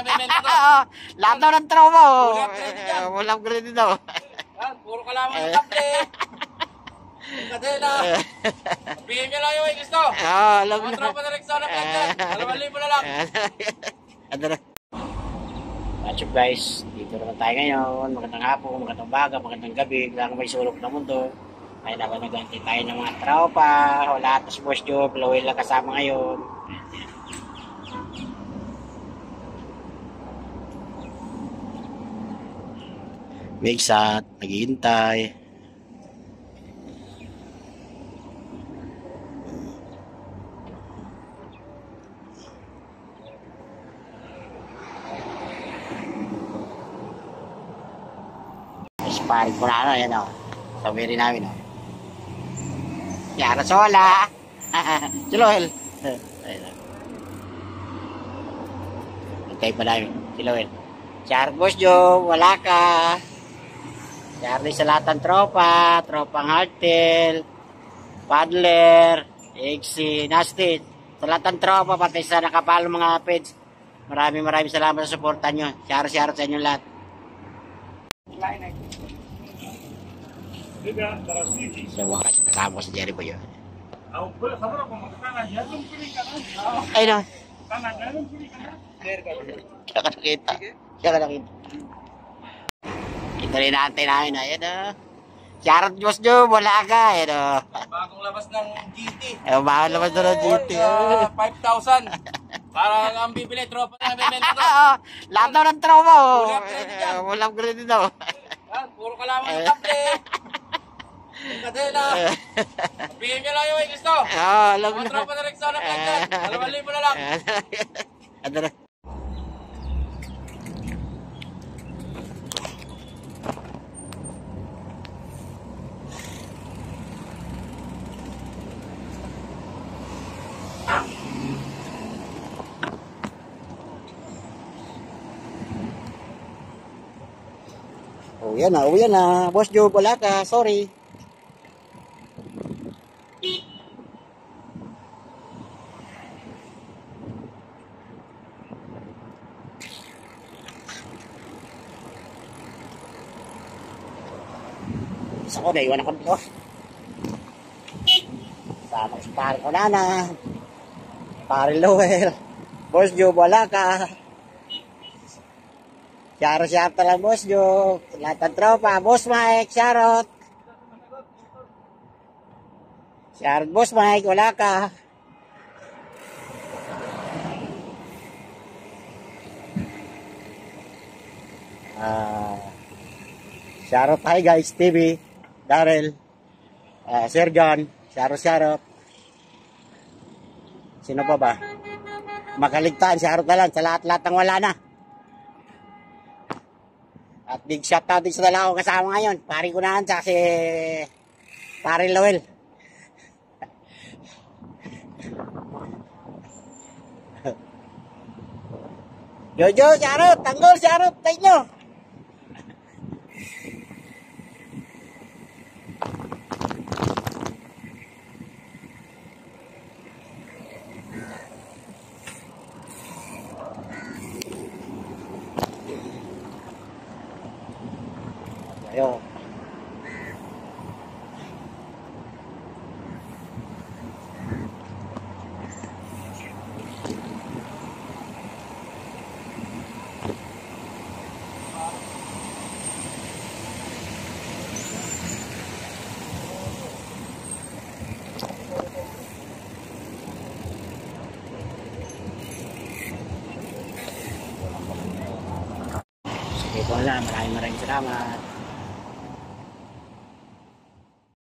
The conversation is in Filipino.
nabibenta to. Lahat daw ng trauma. Walang credit yan. Walang credit daw. Yan, puro kalaman ng kable. Yung kadena. Bigyan nyo lang yung way gusto. Alam Mga na. tropa na Rexona Pagkat. 2,000 na lang. Ano na? What's up guys? Dito naman tayo ngayon. Magandang hapon, magandang baga, magandang gabi. Kailangan may sulok ng mundo. Ay naman nagganti tayo ng mga tropa. Wala atas boss Joe. Pilawin lang kasama ngayon. Migsat, naghihintay. Paring ko na yan o. Sabihin namin o. Yara sola. Siloel. Hintay pa namin. Siloel. Chargos Joe, wala ka. Charlie sa lahat ng tropa. Tropang hardtail. Paddler. Exi. Nasty. Sa lahat ng tropa. Pati sa nakapalo mga peds. Maraming salamat sa suporta nyo. Share sa inyong lahat. Sa wakas, kasama ko si Jerry Boy. Ay no. Siya ka nakita. Ito rin natin namin. Ayan o. Charot Diyos Joe, wala ka. Ayan o. Bagong labas ng GT. Bagong labas ng GT. 5,000. Parang ang bibili, tropa na nabibenta to. Lahat daw ng trauma. Walang credit yan. Walang credit daw. Yan, puro kalaman ng kable. Yung kadena. Bigyan nyo lang yung way gusto. Mga tropa na Rexona Pagkat. 2,000 na lang. Ano na? Uwi na. Boss Joe, wala ka. Sorry. Isa ko, naiwan ako dito. Sama si pare ko na. Pare Lowell. Boss Joe, wala ka. Share lang Boss Joe. Lahat ng tropa. Boss Mike, Charot. Charot Boss Mike, wala ka. Charot, hi guys, TV, Darrell, Sir John, Charot. Sino pa ba? Makaligtaan, Charot na lang. Sa lahat ng wala na. At big shout out din sa dalawa ko kasama ngayon. Pari ko na sa si Pari Lowell. Jojo, Charot, tanggol, Charot, tayo nyo. Ayo. Sige po lang, maraming salamat.